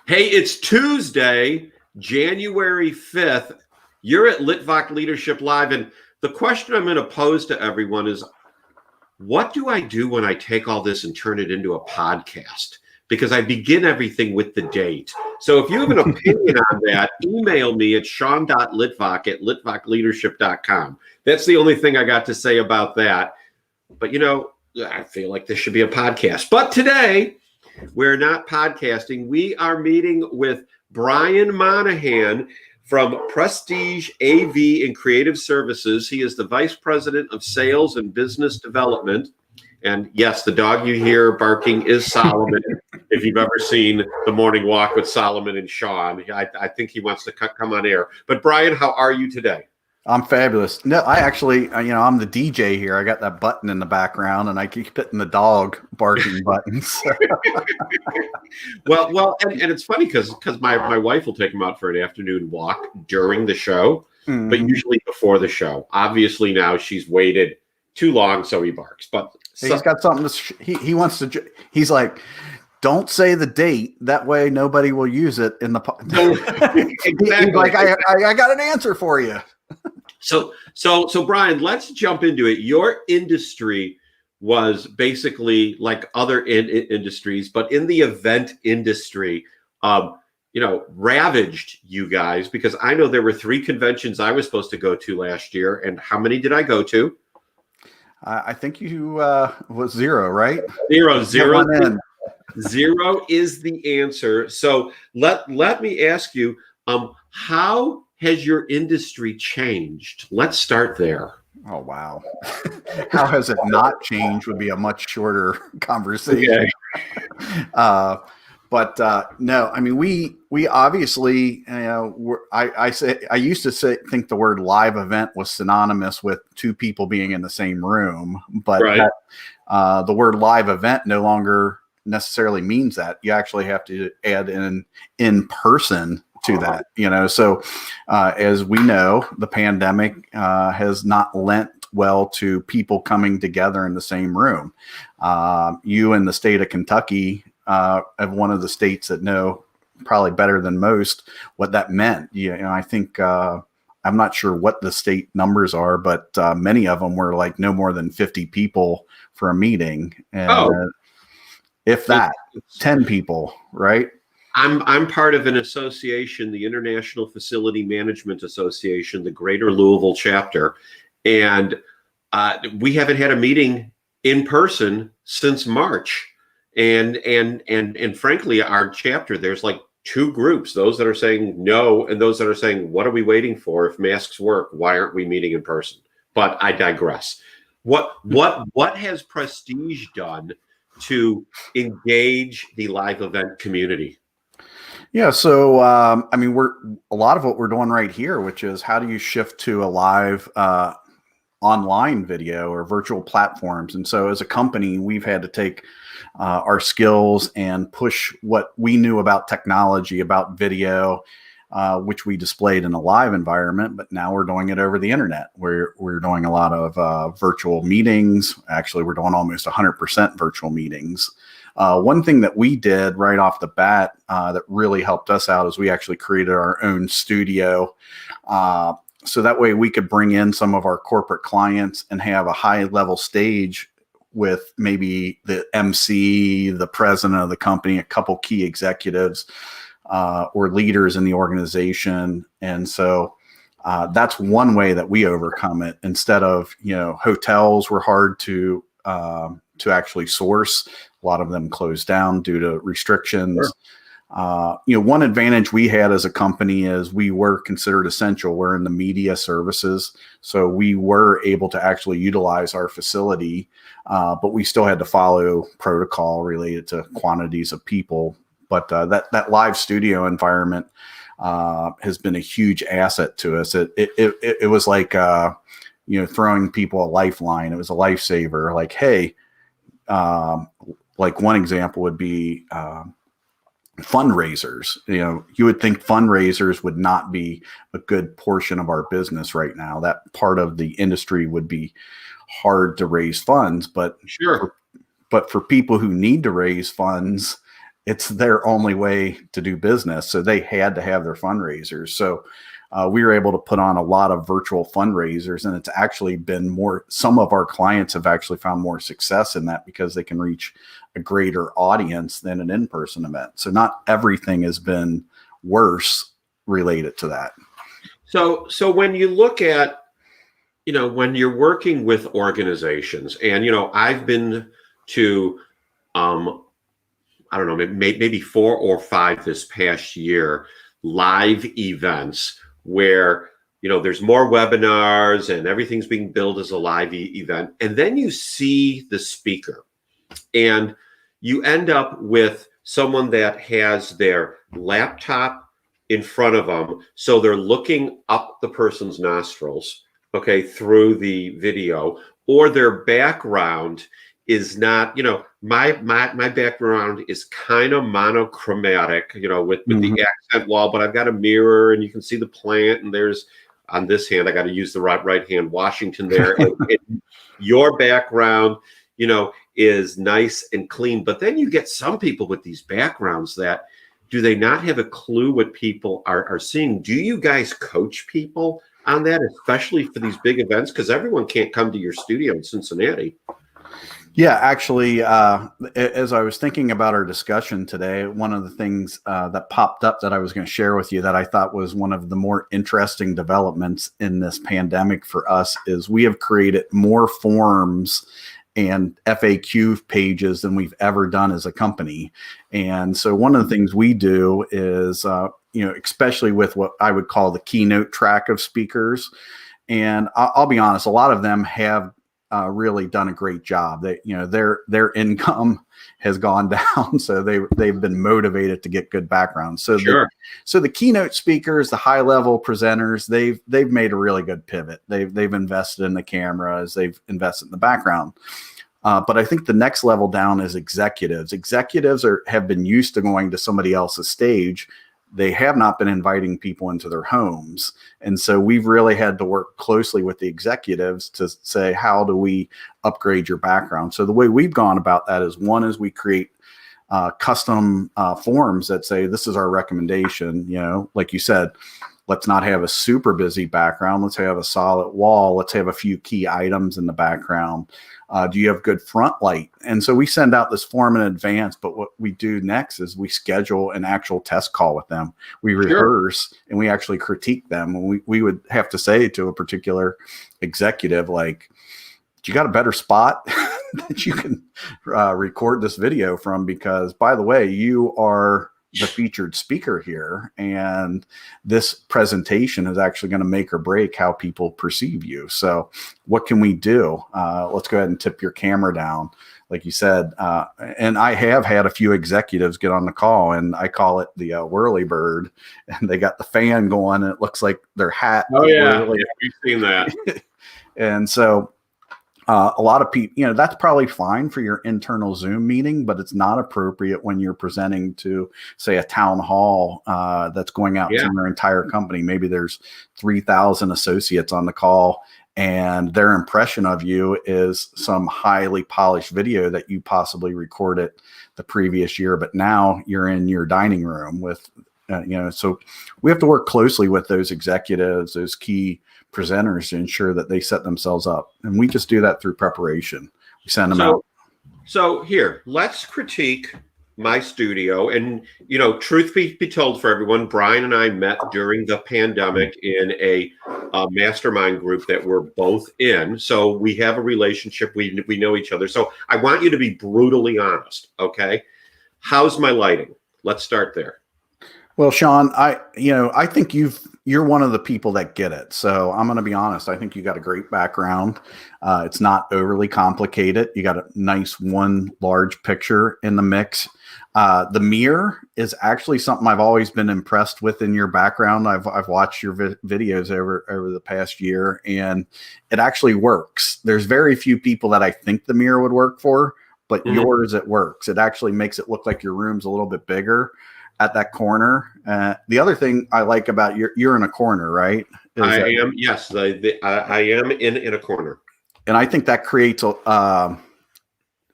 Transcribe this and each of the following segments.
Hey, it's Tuesday, January 5th. You're at Litvak Leadership Live. And the question I'm going to pose to everyone is, what do I do when I take all this and turn it into a podcast? Because I begin everything with the date. So if you have an opinion on that, email me at sean.litvak@litvakleadership.com. That's the only thing I got to say about that. But, I feel like this should be a podcast. But today, we're not podcasting. We are meeting with Brian Monahan from Prestige AV and Creative Services. He is the Vice President of Sales and Business Development. And yes, the dog you hear barking is Solomon. If you've ever seen The Morning Walk with Solomon and Sean, I think he wants to come on air. But Brian, how are you today? I'm fabulous. No, I actually, I'm the DJ here. I got that button in the background, and I keep hitting the dog barking buttons. Well, and it's funny because my wife will take him out for an afternoon walk during the show, but usually before the show. Obviously, now she's waited too long, so he barks. But he's got something to. He wants to. He's like, don't say the date. That way, nobody will use it in the. Exactly. He's like, I got an answer for you. So Brian, let's jump into it. Your industry was basically like other industries, but in the event industry, ravaged you guys, because I know there were 3 conventions I was supposed to go to last year. And how many did I go to? I think you was 0, right? Zero. Zero is the answer. So let me ask you, how has your industry changed? Let's start there. Oh, wow. How has it not changed would be a much shorter conversation. Okay. No, I mean, we obviously, I used to think the word live event was synonymous with 2 people being in the same room, but right. The word live event no longer necessarily means that. You actually have to add in person to that, so as we know, the pandemic has not lent well to people coming together in the same room. You in the state of Kentucky have one of the states that know probably better than most what that meant. I think I'm not sure what the state numbers are, but many of them were like no more than 50 people for a meeting, and if that, 10 people, right? I'm part of an association, the International Facility Management Association, the Greater Louisville chapter, and we haven't had a meeting in person since March. And frankly, our chapter, there's like 2 groups: those that are saying no, and those that are saying, "What are we waiting for? If masks work, why aren't we meeting in person?" But I digress. What has Prestige done to engage the live event community? Yeah. So, a lot of what we're doing right here, which is how do you shift to a live online video or virtual platforms? And so as a company, we've had to take our skills and push what we knew about technology, about video, which we displayed in a live environment, but now we're doing it over the internet. We're doing a lot of virtual meetings. Actually, we're doing almost 100% virtual meetings. One thing that we did right off the bat that really helped us out is we actually created our own studio. So that way we could bring in some of our corporate clients and have a high level stage with maybe the MC, the president of the company, a couple key executives or leaders in the organization. And so that's one way that we overcome it. Instead of, hotels were hard to actually source. A lot of them closed down due to restrictions. Sure. One advantage we had as a company is we were considered essential. We're in the media services, so we were able to actually utilize our facility, but we still had to follow protocol related to quantities of people. But that live studio environment has been a huge asset to us. It was like throwing people a lifeline. It was a lifesaver. Like, hey. Like one example would be fundraisers. You would think fundraisers would not be a good portion of our business right now. That part of the industry would be hard to raise funds, but sure. But for people who need to raise funds, it's their only way to do business. So they had to have their fundraisers. So we were able to put on a lot of virtual fundraisers, and it's actually been more, some of our clients have actually found more success in that because they can reach a greater audience than an in-person event. So not everything has been worse related to that. So when you look at, when you're working with organizations, and, I've been to, I don't know, maybe 4 or 5 this past year, live events where, there's more webinars and everything's being billed as a live event. And then you see the speaker and you end up with someone that has their laptop in front of them. So they're looking up the person's nostrils, okay, through the video, or their background is not, my background is kind of monochromatic, with the accent wall, but I've got a mirror and you can see the plant, and there's, on this hand, I got to use the right hand, Washington there. And your background, is nice and clean. But then you get some people with these backgrounds that, do they not have a clue what people are seeing? Do you guys coach people on that, especially for these big events? Because everyone can't come to your studio in Cincinnati. Yeah, actually, as I was thinking about our discussion today, one of the things that popped up that I was going to share with you that I thought was one of the more interesting developments in this pandemic for us is we have created more forums and FAQ pages than we've ever done as a company. And so one of the things we do is, especially with what I would call the keynote track of speakers. And I'll be honest, a lot of them have really done a great job. They, their income has gone down, so they've been motivated to get good backgrounds. So sure. So the keynote speakers, the high level presenters, they've made a really good pivot. They've invested in the cameras, they've invested in the background. But I think the next level down is executives. Executives have been used to going to somebody else's stage. They have not been inviting people into their homes. And so we've really had to work closely with the executives to say, how do we upgrade your background? So the way we've gone about that is, one is we create custom forms that say, this is our recommendation. Like you said, let's not have a super busy background. Let's have a solid wall. Let's have a few key items in the background. Do you have good front light? And so we send out this form in advance, but what we do next is we schedule an actual test call with them. We rehearse and we actually critique them. And we would have to say to a particular executive, like, you got a better spot that you can record this video from? Because, by the way, you are the featured speaker here, and this presentation is actually going to make or break how people perceive you. So what can we do? Let's go ahead and tip your camera down, like you said. And I have had a few executives get on the call, and I call it the whirly bird, and they got the fan going, and it looks like their hat. Oh yeah, we've seen that. And so a lot of people, that's probably fine for your internal Zoom meeting, but it's not appropriate when you're presenting to, say, a town hall that's going out to your entire company. Maybe there's 3,000 associates on the call, and their impression of you is some highly polished video that you possibly recorded the previous year, but now you're in your dining room with, so we have to work closely with those executives, those key presenters, to ensure that they set themselves up. And we just do that through preparation. We send them out. So here, let's critique my studio. And, truth be told for everyone, Brian and I met during the pandemic in a mastermind group that we're both in. So we have a relationship. We know each other. So I want you to be brutally honest. Okay. How's my lighting? Let's start there. Well, Sean, I think you're one of the people that get it. So I'm going to be honest. I think you got a great background. It's not overly complicated. You got a nice one large picture in the mix. The mirror is actually something I've always been impressed with in your background. I've watched your videos over the past year, and it actually works. There's very few people that I think the mirror would work for, but yours, it works. It actually makes it look like your room's a little bit bigger at that corner. The other thing I like about you're in a corner, right? I am. Yes. I am in a corner. And I think that creates like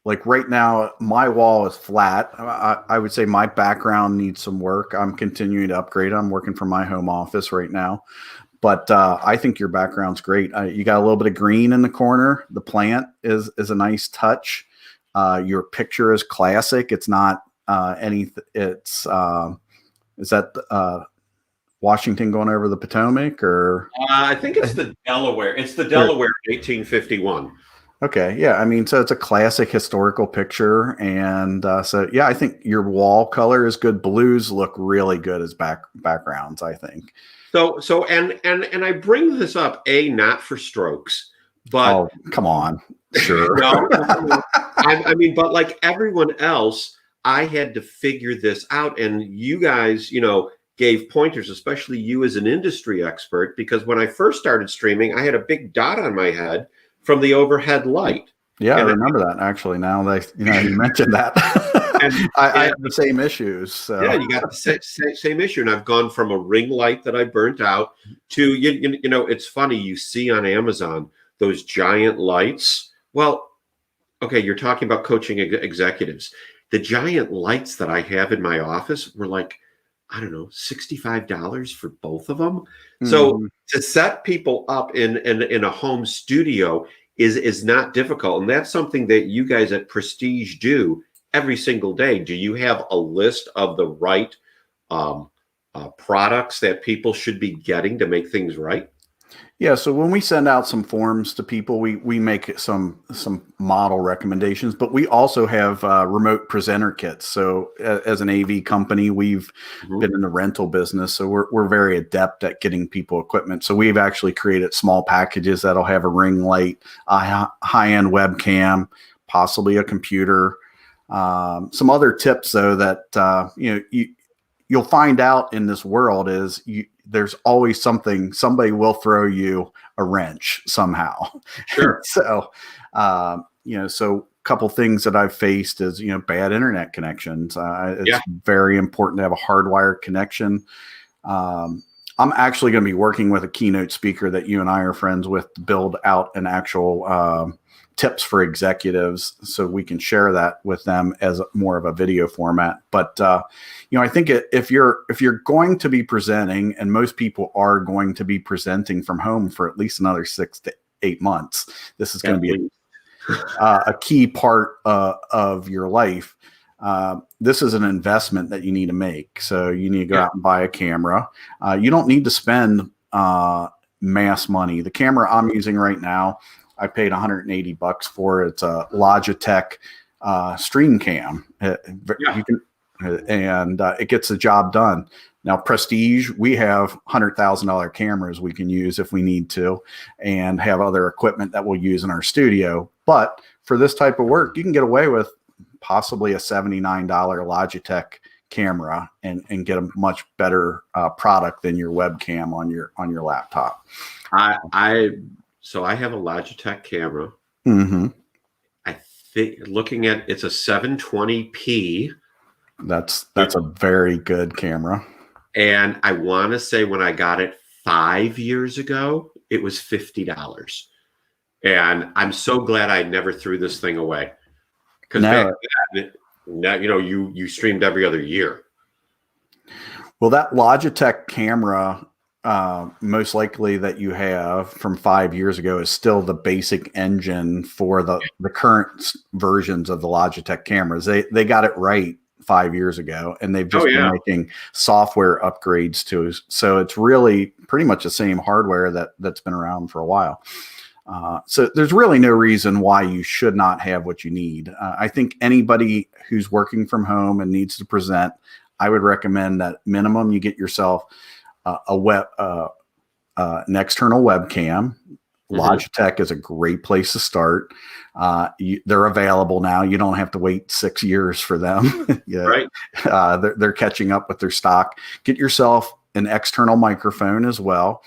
like right now, my wall is flat. I would say my background needs some work. I'm continuing to upgrade. I'm working from my home office right now. But I think your background's great. You got a little bit of green in the corner. The plant is a nice touch. Your picture is classic. It's not it's is that Washington going over the Potomac, or I think it's the Delaware. It's the Delaware 1851. Okay, yeah. I mean, so it's a classic historical picture, and so yeah, I think your wall color is good. Blues look really good as backgrounds, I think. So and I bring this up not for strokes, but oh, come on, sure. No, I mean, but like everyone else, I had to figure this out, and you guys, gave pointers, especially you as an industry expert, because when I first started streaming, I had a big dot on my head from the overhead light. Yeah, I remember that actually. Now that you mentioned that, I have the same issues. So. Yeah, you got the same issue, and I've gone from a ring light that I burnt out to it's funny, you see on Amazon those giant lights. Well, okay, you're talking about coaching executives. The giant lights that I have in my office were like, I don't know, $65 for both of them. Mm-hmm. So to set people up in a home studio is not difficult. And that's something that you guys at Prestige do every single day. Do you have a list of the right products that people should be getting to make things right? Yeah, so when we send out some forms to people, we make some model recommendations, but we also have remote presenter kits. So as an AV company, we've been in the rental business, so we're very adept at getting people equipment. So we've actually created small packages that'll have a ring light, a high-end webcam, possibly a computer. Some other tips, though, that you'll find out in this world is there's always somebody will throw you a wrench somehow. Sure. So, so a couple things that I've faced is, bad internet connections. It's very important to have a hardwired connection. I'm actually going to be working with a keynote speaker that you and I are friends with to build out an actual tips for executives, so we can share that with them as more of a video format. But I think if you're going to be presenting, and most people are going to be presenting from home for at least another 6 to 8 months, this is going to be a key part of your life. This is an investment that you need to make. So you need to go out and buy a camera. You don't need to spend mass money. The camera I'm using right now, I paid $180 for it. It's a Logitech stream cam. It gets the job done. Now, Prestige, we have $100,000 cameras we can use if we need to, and have other equipment that we'll use in our studio. But for this type of work, you can get away with possibly a $79 Logitech camera and get a much better product than your webcam on your laptop. So I have a Logitech camera. Mm-hmm. I think looking at it's a 720p. That's a very good camera. And I want to say when I got it 5 years ago, it was $50. And I'm so glad I never threw this thing away. Because back then, you streamed every other year. Well, that Logitech camera, most likely that you have from 5 years ago, is still the basic engine for the current versions of the Logitech cameras. They got it right 5 years ago, and they've just been making software upgrades to. So it's really pretty much the same hardware that's been around for a while. So there's really no reason why you should not have what you need. I think anybody who's working from home and needs to present, I would recommend that minimum you get yourself an external webcam. Logitech is a great place to start. They're available now. You don't have to wait 6 years for them. Right. They're catching up with their stock. Get yourself an external microphone as well.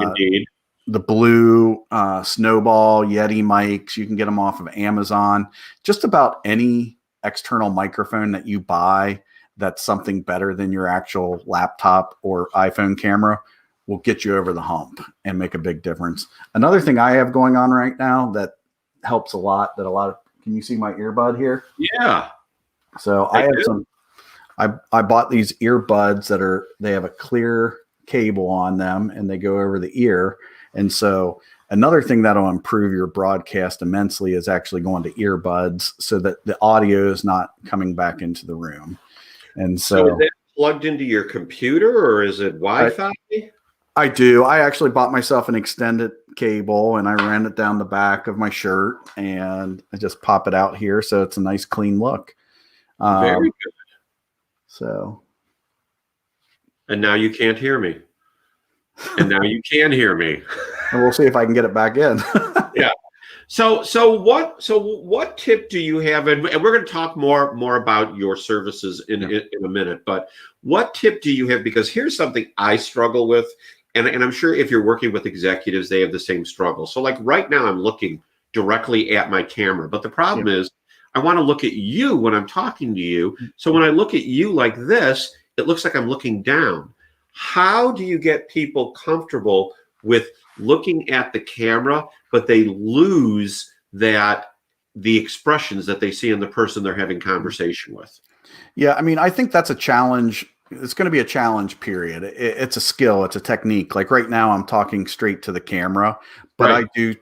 Indeed. The Blue Snowball Yeti mics, you can get them off of Amazon. Just about any external microphone that you buy that's something better than your actual laptop or iPhone camera will get you over the hump and make a big difference. Another thing I have going on right now that helps a lot, that a lot of Can you see my earbud here? Yeah. So I have some. I bought these earbuds they have a clear cable on them and they go over the ear. And so another thing that'll improve your broadcast immensely is actually going to earbuds so that the audio is not coming back into the room. And So is that plugged into your computer or is it Wi-Fi? I do. I actually bought myself an extended cable and I ran it down the back of my shirt and I just pop it out here. So it's a nice clean look. Very good. So. And now you can't hear me. And now you can hear me. And we'll see if I can get it back in. Yeah. So what tip do you have? And we're going to talk more about your services in a minute. But what tip do you have? Because here's something I struggle with. And I'm sure if you're working with executives, they have the same struggle. So like right now, I'm looking directly at my camera. But the problem is I want to look at you when I'm talking to you. So when I look at you like this, it looks like I'm looking down. How do you get people comfortable with looking at the camera, but they lose the expressions that they see in the person they're having conversation with? Yeah, I mean, I think that's a challenge. It's going to be a challenge period. It's a skill. It's a technique. Like right now, I'm talking straight to the camera, but I do,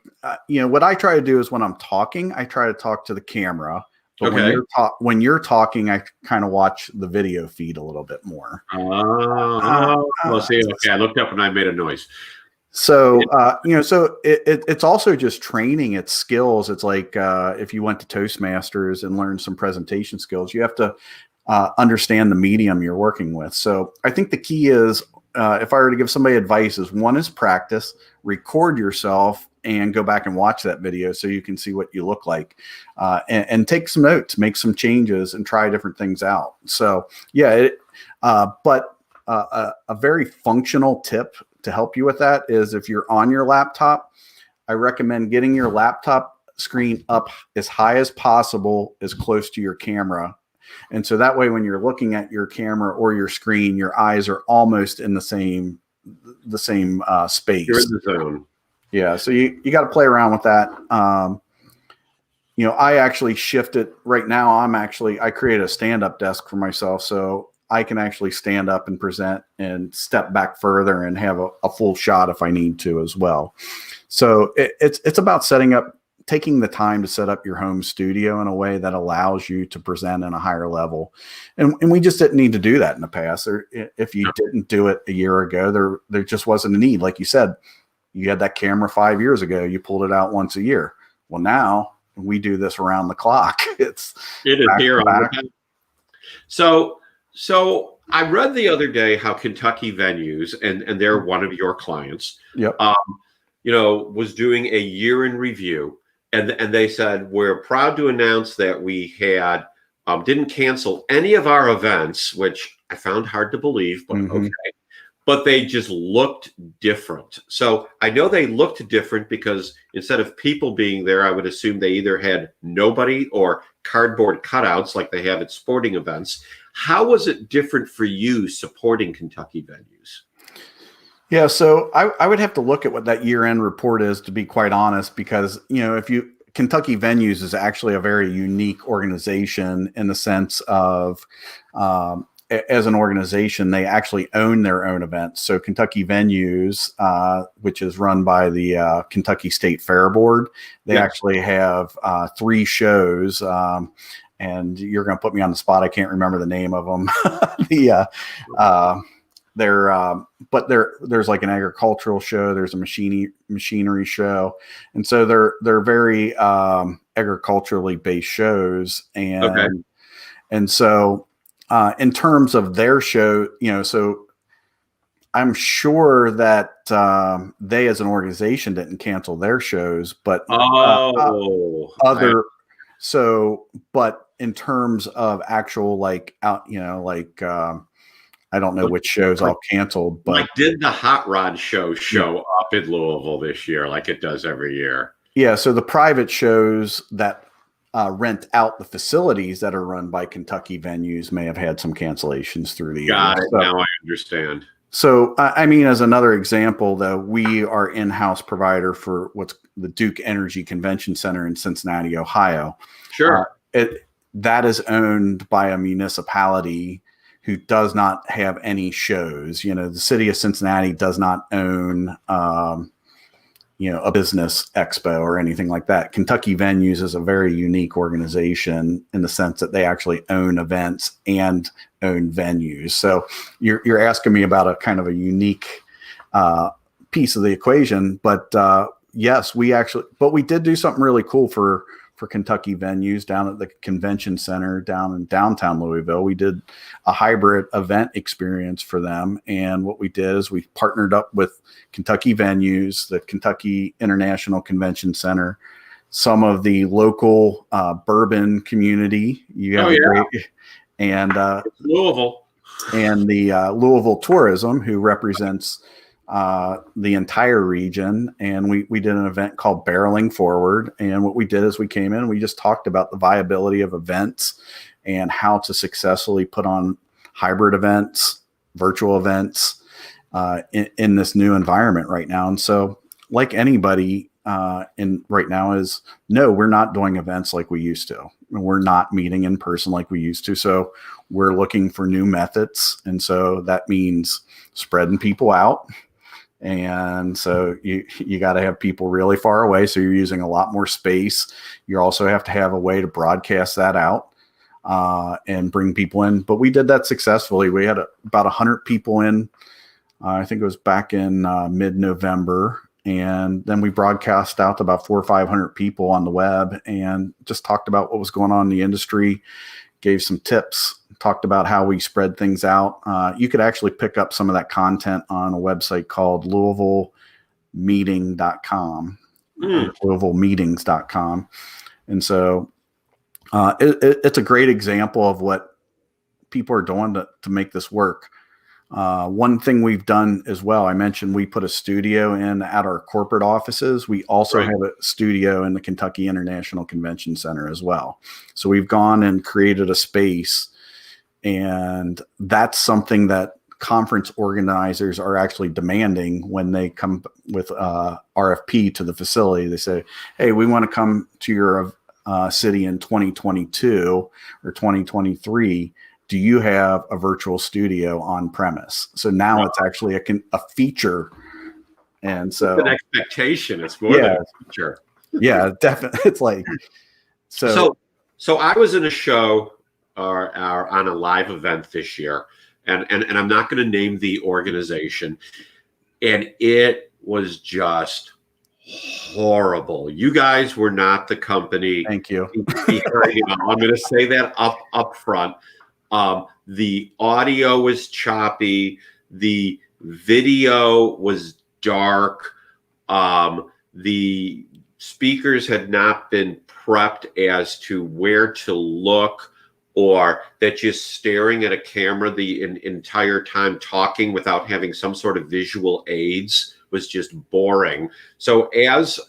what I try to do is when I'm talking, I try to talk to the camera. But when you're talking, I kind of watch the video feed a little bit more. Well, see, okay, I looked up and I made a noise. So, so it's also just training its skills. It's like if you went to Toastmasters and learned some presentation skills, you have to understand the medium you're working with. So I think the key is, if I were to give somebody advice, is one is practice, record yourself and go back and watch that video so you can see what you look like, and take some notes, make some changes and try different things out. So yeah, but a very functional tip to help you with that is if you're on your laptop, I recommend getting your laptop screen up as high as possible, as close to your camera. And so that way, when you're looking at your camera or your screen, your eyes are almost in the same space. You're in the zone. Yeah. So you got to play around with that. I actually shifted right now. I created a stand-up desk for myself. So I can actually stand up and present and step back further and have a full shot if I need to as well. So it's about taking the time to set up your home studio in a way that allows you to present in a higher level. And we just didn't need to do that in the past. If you didn't do it a year ago, there just wasn't a need. Like you said, you had that camera 5 years ago, you pulled it out once a year. Well, now we do this around the clock. It is here on the back. So I read the other day how Kentucky Venues, and they're one of your clients, was doing a year in review. And they said, we're proud to announce that we didn't cancel any of our events, which I found hard to believe, but okay. But they just looked different. So I know they looked different because instead of people being there, I would assume they either had nobody or cardboard cutouts like they have at sporting events. How was it different for you supporting Kentucky Venues? Yeah, so I would have to look at what that year-end report is, to be quite honest, because Kentucky Venues is actually a very unique organization in the sense of, as an organization, they actually own their own events. So Kentucky Venues, which is run by the Kentucky State Fair Board, they actually have 3 shows. And you're going to put me on the spot. I can't remember the name of them. There's like an agricultural show. There's a machinery show. And so they're very agriculturally based shows. And so in terms of their show, so I'm sure that they as an organization didn't cancel their shows, but but in terms of actual I don't know which shows all canceled, but did the Hot Rod show up in Louisville this year like it does every year? Yeah. So the private shows that rent out the facilities that are run by Kentucky Venues may have had some cancellations through the year. Got it. Now I understand. So, I mean, as another example, though, we are in-house provider for what's the Duke Energy Convention Center in Cincinnati, Ohio. Sure. That is owned by a municipality who does not have any shows. You know, the city of Cincinnati does not own, a business expo or anything like that. Kentucky Venues is a very unique organization in the sense that they actually own events and own venues. So you're asking me about a kind of a unique piece of the equation, but yes, we did do something really cool for Kentucky Venues down at the convention center down in downtown Louisville. We did a hybrid event experience for them. And what we did is we partnered up with Kentucky Venues, the Kentucky International Convention Center, some of the local bourbon community. You have and Louisville. And the Louisville Tourism, who represents the entire region. And we did an event called Barreling Forward. And what we did is we came in and we just talked about the viability of events and how to successfully put on hybrid events, virtual events in this new environment right now. And so like anybody in right now is, no, we're not doing events like we used to. We're not meeting in person like we used to. So we're looking for new methods. And so that means spreading people out. And so you got to have people really far away. So you're using a lot more space. You also have to have a way to broadcast that out and bring people in. But we did that successfully. We had about 100 people in. I think it was back in mid-November. And then we broadcast out to about 400 or 500 people on the web and just talked about what was going on in the industry, gave some tips, talked about how we spread things out. You could actually pick up some of that content on a website called LouisvilleMeeting.com, LouisvilleMeetings.com. And so it's a great example of what people are doing to make this work. One thing we've done as well, I mentioned we put a studio in at our corporate offices. We also have a studio in the Kentucky International Convention Center as well. So we've gone and created a space, and that's something that conference organizers are actually demanding when they come with RFP to the facility. They say, hey, we want to come to your city in 2022 or 2023. Do you have a virtual studio on premise? So now it's actually a feature. And so it's an expectation. It's more than a feature. Yeah, definitely. It's like, so I was in a show on a live event this year, and I'm not going to name the organization, and it was just horrible. You guys were not the company. Thank you. I'm going to say that up front. The audio was choppy. The video was dark. The speakers had not been prepped as to where to look, or that just staring at a camera the entire time talking without having some sort of visual aids was just boring. So as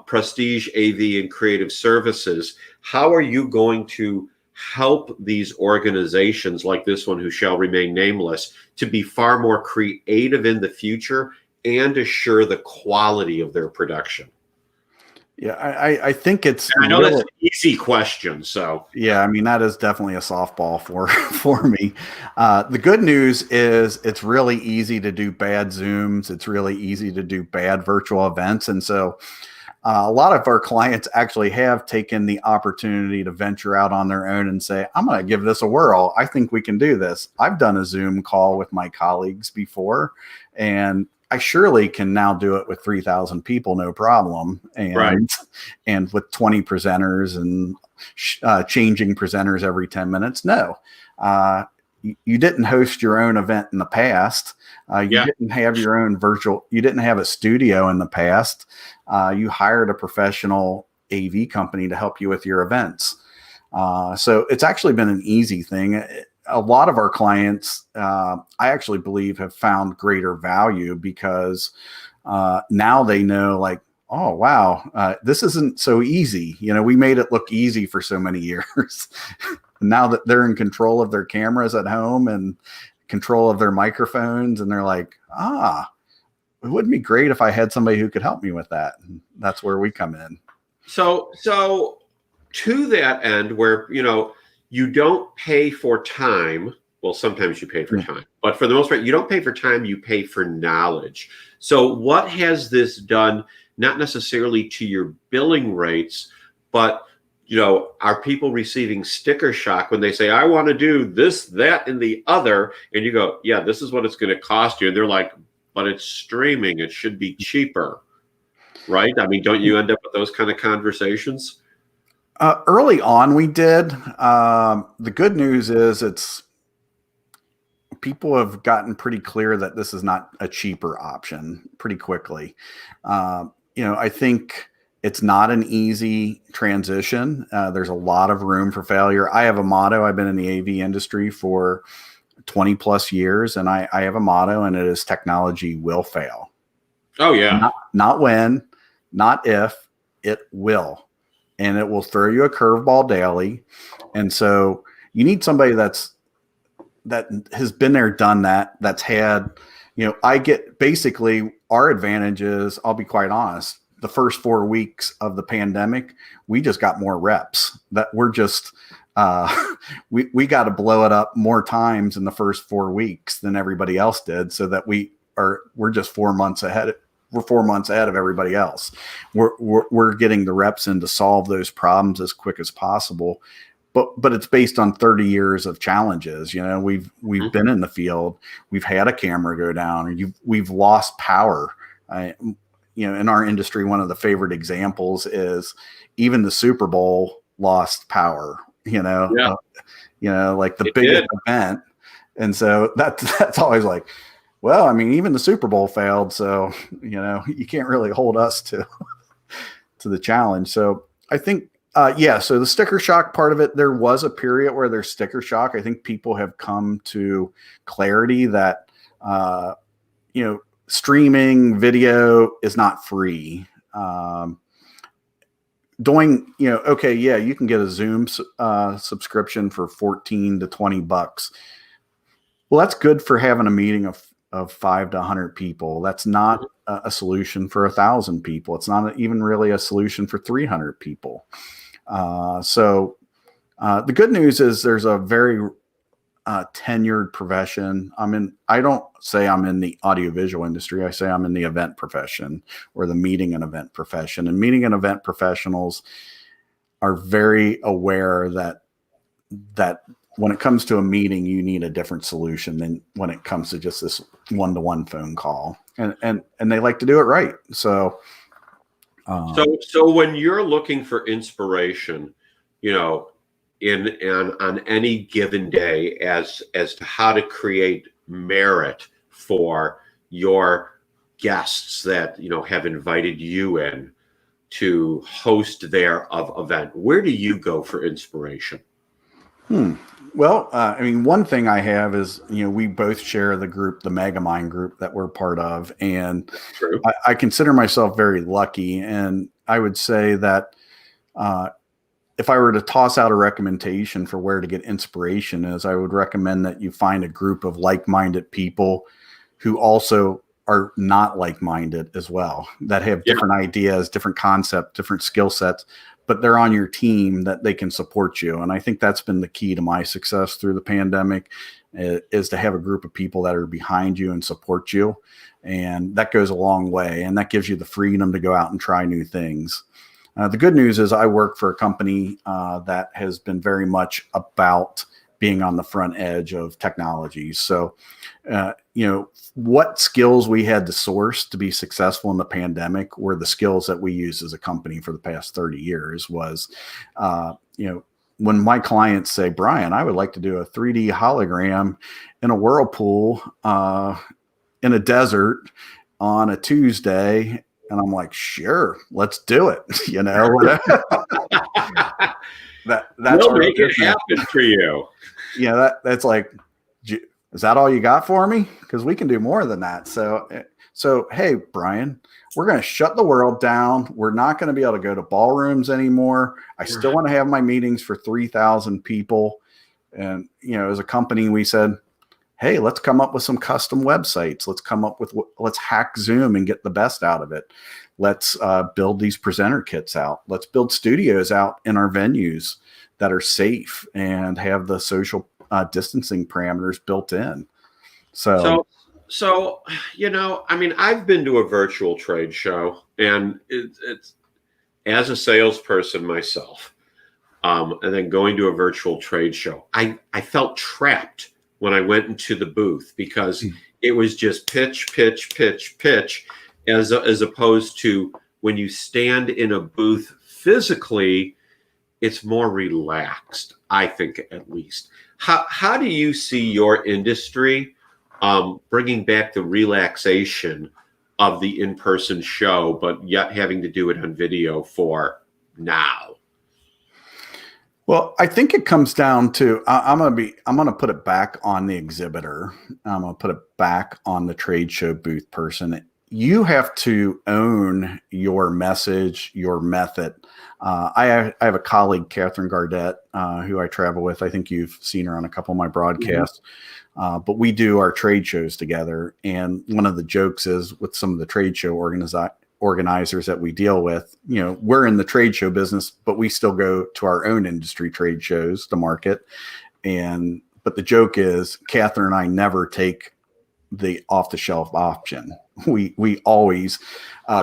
Prestige AV and Creative Services, how are you going to help these organizations like this one, who shall remain nameless, to be far more creative in the future and assure the quality of their production? Yeah, I think it's. And I know that's an easy question. So yeah, I mean, that is definitely a softball for me. The good news is it's really easy to do bad Zooms. It's really easy to do bad virtual events, and so a lot of our clients actually have taken the opportunity to venture out on their own and say, I'm going to give this a whirl. I think we can do this. I've done a Zoom call with my colleagues before, and I surely can now do it with 3,000 people, no problem. And with 20 presenters and changing presenters every 10 minutes. No, you didn't host your own event in the past. You didn't have your own you didn't have a studio in the past. You hired a professional AV company to help you with your events. So it's actually been an easy thing. A lot of our clients, I actually believe, have found greater value because now they know, like, oh, wow, this isn't so easy. You know, we made it look easy for so many years. Now that they're in control of their cameras at home and control of their microphones, and they're like, it would be great if I had somebody who could help me with that. And that's where we come in. So to that end, where, you don't pay for time. Well, sometimes you pay for time, but for the most part, you don't pay for time, you pay for knowledge. So what has this done, not necessarily to your billing rates, but, are people receiving sticker shock when they say, I want to do this, that, and the other? And you go, yeah, this is what it's going to cost you. And they're like, but it's streaming. It should be cheaper, right? I mean, don't you end up with those kind of conversations? Early on, we did. The good news is people have gotten pretty clear that this is not a cheaper option pretty quickly. I think it's not an easy transition. There's a lot of room for failure. I have a motto. I've been in the AV industry for 20 plus years, and I have a motto, and it is technology will fail. Oh yeah. Not when, not if, it will. And it will throw you a curveball daily. And so you need somebody that has been there, done that, that's had, I get basically our advantages. I'll be quite honest. The first 4 weeks of the pandemic, we just got more reps that we're just, we got to blow it up more times in the first 4 weeks than everybody else did, so that we're just 4 months ahead. We're 4 months ahead of everybody else. We're getting the reps in to solve those problems as quick as possible. But it's based on 30 years of challenges. We've been in the field. We've had a camera go down, or we've lost power. In our industry, one of the favorite examples is even the Super Bowl lost power. Like the biggest event, and so that's always like, well, I mean, even the Super Bowl failed, so you can't really hold us to the challenge. So I think, so the sticker shock part of it, there was a period where there's sticker shock. I think people have come to clarity that streaming video is not free. You can get a Zoom subscription for $14 to $20. Well, that's good for having a meeting of 5 to 100 people. That's not a solution for 1,000 people. It's not even really a solution for 300 people. So the good news is there's a very tenured profession. I don't say I'm in the audiovisual industry. I say I'm in the event profession, or the meeting and event profession. And meeting and event professionals are very aware that when it comes to a meeting, you need a different solution than when it comes to just this one-to-one phone call. And they like to do it right. So when you're looking for inspiration, on any given day as to how to create merit for your guests that have invited you in to host their event, where do you go for inspiration? Well, one thing I have is, we both share the group, the Megamind group that we're part of. And I consider myself very lucky. And I would say that if I were to toss out a recommendation for where to get inspiration is, I would recommend that you find a group of like-minded people who also are not like-minded as well, that have different ideas, different concepts, different skill sets, but they're on your team that they can support you. And I think that's been the key to my success through the pandemic, is to have a group of people that are behind you and support you. And that goes a long way. And that gives you the freedom to go out and try new things. The good news is I work for a company that has been very much about being on the front edge of technology. So, what skills we had to source to be successful in the pandemic were the skills that we used as a company for the past 30 years was, when my clients say, Brian, I would like to do a 3D hologram in a whirlpool in a desert on a Tuesday. And I'm like, sure, let's do it. That's we'll make it happen for you. That's like, is that all you got for me? Because we can do more than that. So, hey, Brian, we're going to shut the world down. We're not going to be able to go to ballrooms anymore. I still want to have my meetings for 3,000 people. And, as a company, we said, hey, let's come up with some custom websites. Let's hack Zoom and get the best out of it. Let's build these presenter kits out. Let's build studios out in our venues that are safe and have the social distancing parameters built in. So, I mean, I've been to a virtual trade show, and it's as a salesperson myself, and then going to a virtual trade show, I felt trapped when I went into the booth because it was just pitch, pitch, pitch, pitch, as opposed to when you stand in a booth physically, it's more relaxed, I think, at least. How do you see your industry bringing back the relaxation of the in-person show, but yet having to do it on video for now? Well, I think it comes down to I'm gonna put it back on the exhibitor. I'm gonna put it back on the trade show booth person. You have to own your message, your method. I have a colleague, Catherine Gardette, who I travel with. I think you've seen her on a couple of my broadcasts. But we do our trade shows together. And one of the jokes is with some of the trade show organizers that we deal with, we're in the trade show business, but we still go to our own industry trade shows to market. But the joke is Catherine and I never take the off the shelf option. We always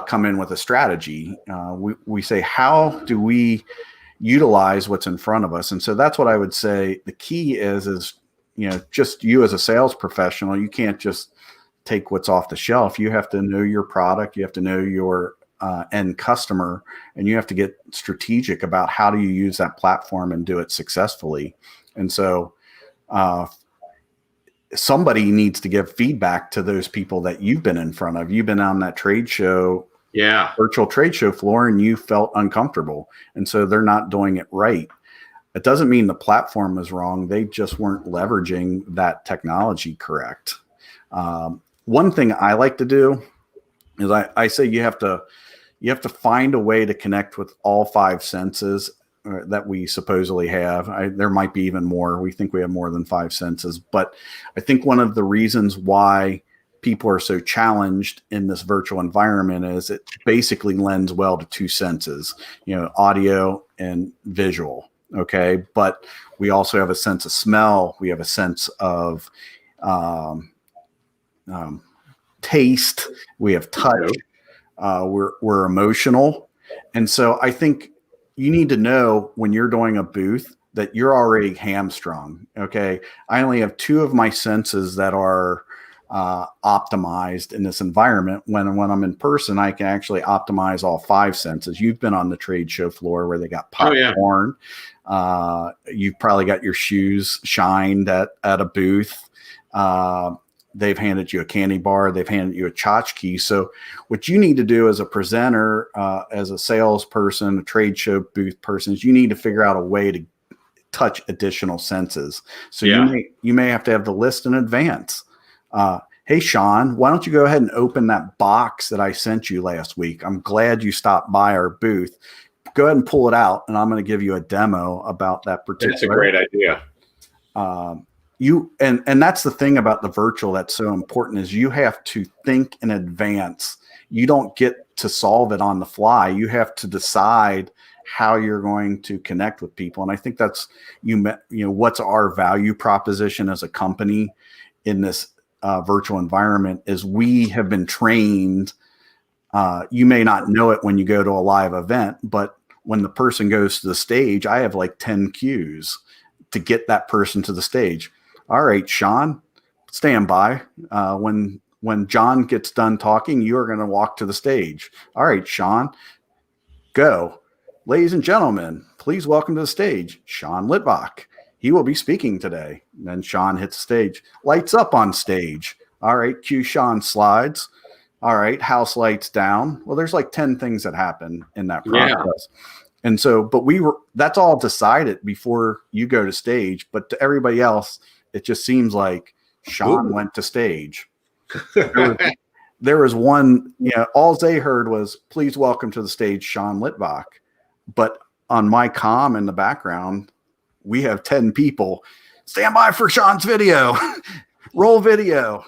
come in with a strategy. We say, how do we utilize what's in front of us? And so that's what I would say. The key is just you as a sales professional, you can't just take what's off the shelf. You have to know your product. You have to know your end customer, and you have to get strategic about how do you use that platform and do it successfully. And so somebody needs to give feedback to those people that you've been in front of. You've been on that trade show, virtual trade show floor, and you felt uncomfortable. And so they're not doing it right. It doesn't mean the platform was wrong. They just weren't leveraging that technology correct. One thing I like to do is I say you have to find a way to connect with all five senses that we supposedly have. There might be even more. We think we have more than five senses, but I think one of the reasons why people are so challenged in this virtual environment is it basically lends well to two senses, audio and visual. Okay. But we also have a sense of smell. We have a sense of taste. We have touch. We're emotional. And so I think you need to know when you're doing a booth that you're already hamstrung. Okay. I only have two of my senses that are optimized in this environment. When I'm in person, I can actually optimize all five senses. You've been on the trade show floor where they got popcorn. You've probably got your shoes shined at a booth. They've handed you a candy bar. They've handed you a tchotchke. So what you need to do as a presenter, as a salesperson, a trade show booth person, is you need to figure out a way to touch additional senses. So you may have to have the list in advance. Hey, Sean, why don't you go ahead and open that box that I sent you last week? I'm glad you stopped by our booth. Go ahead and pull it out, and I'm going to give you a demo about that particular. That's a great idea. And that's the thing about the virtual that's so important is you have to think in advance. You don't get to solve it on the fly. You have to decide how you're going to connect with people. And I think that's, what's our value proposition as a company in this virtual environment is we have been trained. You may not know it when you go to a live event, but when the person goes to the stage, I have like 10 cues to get that person to the stage. All right, Sean, stand by. When John gets done talking, you are going to walk to the stage. All right, Sean, go. Ladies and gentlemen, please welcome to the stage, Sean Litvak. He will be speaking today. And then Sean hits the stage. Lights up on stage. All right, cue Sean slides. All right, house lights down. Well, there's like 10 things that happen in that process. And so, but that's all decided before you go to stage. But to everybody else, it just seems like Sean went to stage. There was one, all they heard was, please welcome to the stage, Sean Litvak. But on my comm in the background, we have 10 people. Stand by for Sean's video. Roll video.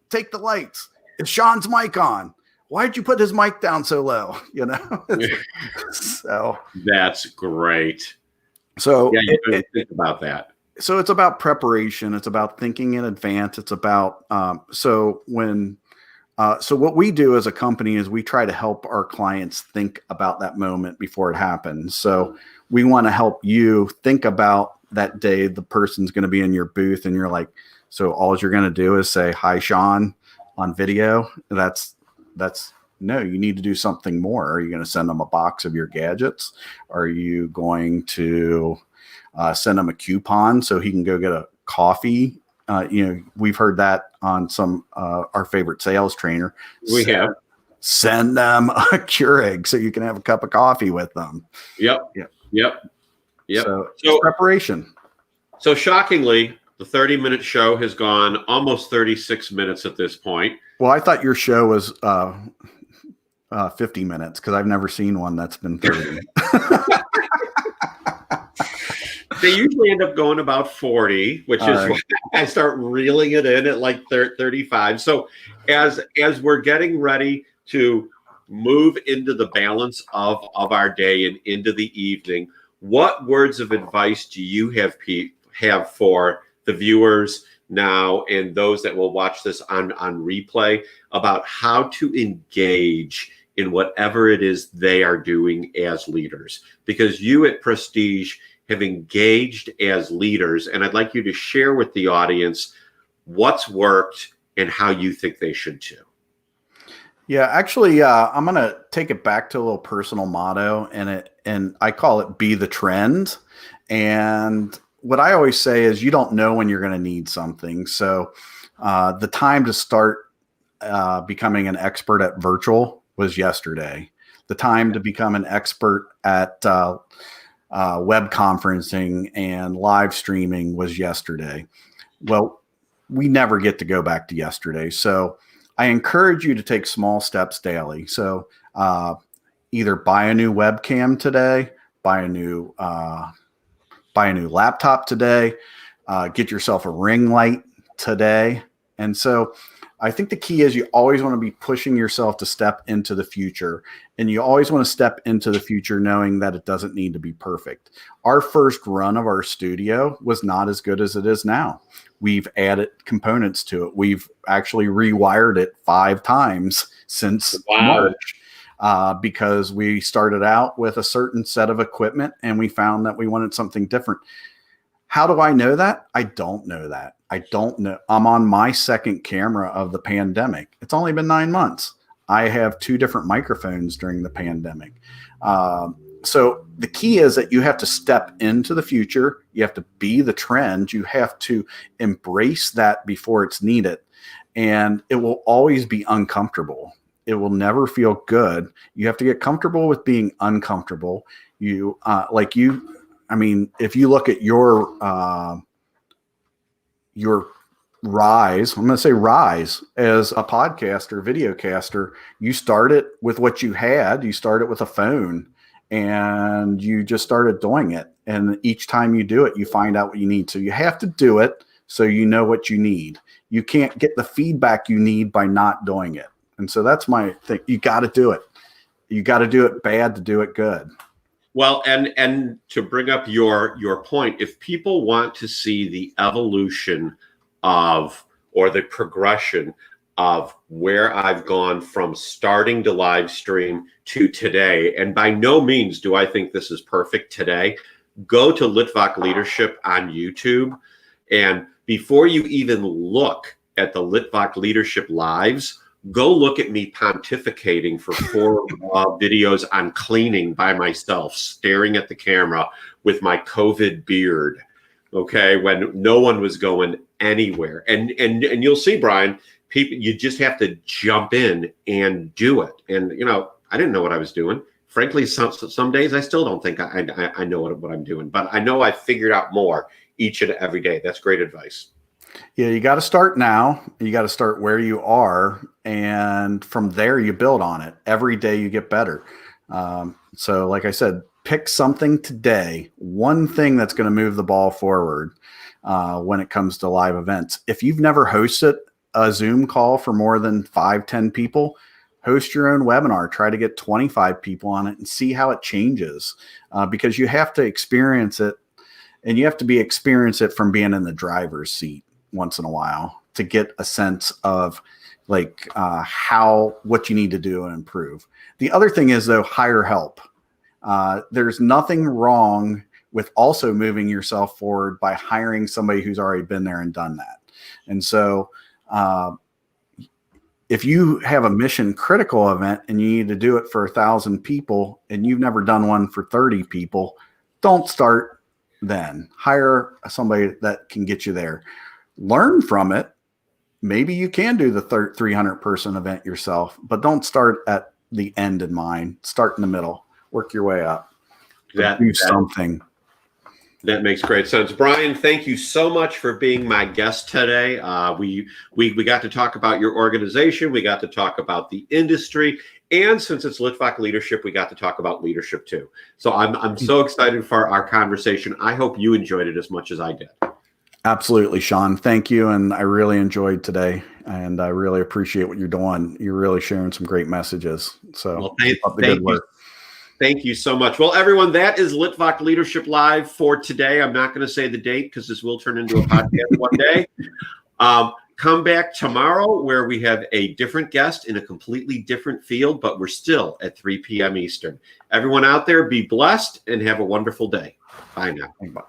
Take the lights. Is Sean's mic on? Why'd you put his mic down so low? So that's great. So yeah, you don't think about that. So it's about preparation. It's about thinking in advance. It's about so what we do as a company is we try to help our clients think about that moment before it happens. So we want to help you think about that day the person's going to be in your booth and you're like, so all you're going to do is say, hi, Sean, on video. That's no, you need to do something more. Are you going to send them a box of your gadgets? Are you going to send him a coupon so he can go get a coffee? We've heard that on some our favorite sales trainer. Send them a Keurig so you can have a cup of coffee with them. Yep. So preparation. So shockingly, the 30-minute show has gone almost 36 minutes at this point. Well, I thought your show was 50 minutes because I've never seen one that's been 30. They usually end up going about 40, which is why I start reeling it in at like 35. So as we're getting ready to move into the balance of our day and into the evening, what words of advice do you have for the viewers now and those that will watch this on replay about how to engage in whatever it is they are doing as leaders? Because you at Prestige have engaged as leaders, and I'd like you to share with the audience what's worked and how you think they should too. Yeah, actually, I'm going to take it back to a little personal motto, and I call it be the trend. And what I always say is you don't know when you're going to need something. So the time to start becoming an expert at virtual was yesterday. The time to become an expert at web conferencing and live streaming was yesterday. Well, we never get to go back to yesterday. So I encourage you to take small steps daily. So either buy a new webcam today, buy a new laptop today, get yourself a ring light today. And so I think the key is you always want to be pushing yourself to step into the future, and you always want to step into the future knowing that it doesn't need to be perfect. Our first run of our studio was not as good as it is now. We've added components to it. We've actually rewired it 5 times since March because we started out with a certain set of equipment and we found that we wanted something different. How do I know that? I don't know that. I don't know. I'm on my second camera of the pandemic. It's only been 9 months. I have 2 different microphones during the pandemic. So the key is that you have to step into the future. You have to be the trend. You have to embrace that before it's needed. And it will always be uncomfortable. It will never feel good. You have to get comfortable with being uncomfortable. If you look at your rise, I'm going to say rise as a podcaster, videocaster, you started with what you had. You started with a phone and you just started doing it. And each time you do it, you find out what you need. So you have to do it so you know what you need. You can't get the feedback you need by not doing it. And so that's my thing. You got to do it. You got to do it bad to do it good. Well, and to bring up your point, if people want to see the evolution of or the progression of where I've gone from starting to live stream to today, and by no means do I think this is perfect today, go to Litvak Leadership on YouTube. And before you even look at the Litvak Leadership lives, go look at me pontificating for 4 videos on cleaning by myself, staring at the camera with my COVID beard, okay, when no one was going anywhere. And you'll see, Brian, people, you just have to jump in and do it. And, I didn't know what I was doing. Frankly, some days I still don't think I know what I'm doing, but I know I figured out more each and every day. That's great advice. Yeah, you got to start now. You got to start where you are. And from there, you build on it. Every day you get better. So like I said, pick something today, one thing that's going to move the ball forward. when it comes to live events. If you've never hosted a Zoom call for more than 5-10 people, host your own webinar. Try to get 25 people on it and see how it changes, because you have to experience it, and you have to experience it from being in the driver's seat once in a while to get a sense of like what you need to do and improve. The other thing is, though, hire help. There's nothing wrong with also moving yourself forward by hiring somebody who's already been there and done that. And so if you have a mission critical event and you need to do it for 1,000 people and you've never done one for 30 people, don't start then. Hire somebody that can get you there. Learn from it. Maybe you can do the 300 person event yourself, but don't start at the end in mind. Start in the middle. Work your way up. Do something. That makes great sense. Brian, thank you so much for being my guest today. We got to talk about your organization. We got to talk about the industry. And since it's Litvak Leadership, we got to talk about leadership too. So I'm so excited for our conversation. I hope you enjoyed it as much as I did. Absolutely, Sean. Thank you. And I really enjoyed today. And I really appreciate what you're doing. You're really sharing some great messages. So thank you. Thank you so much. Well, everyone, that is Litvak Leadership Live for today. I'm not going to say the date because this will turn into a podcast one day. Come back tomorrow where we have a different guest in a completely different field, but we're still at 3 p.m. Eastern. Everyone out there, be blessed and have a wonderful day. Bye now. Bye.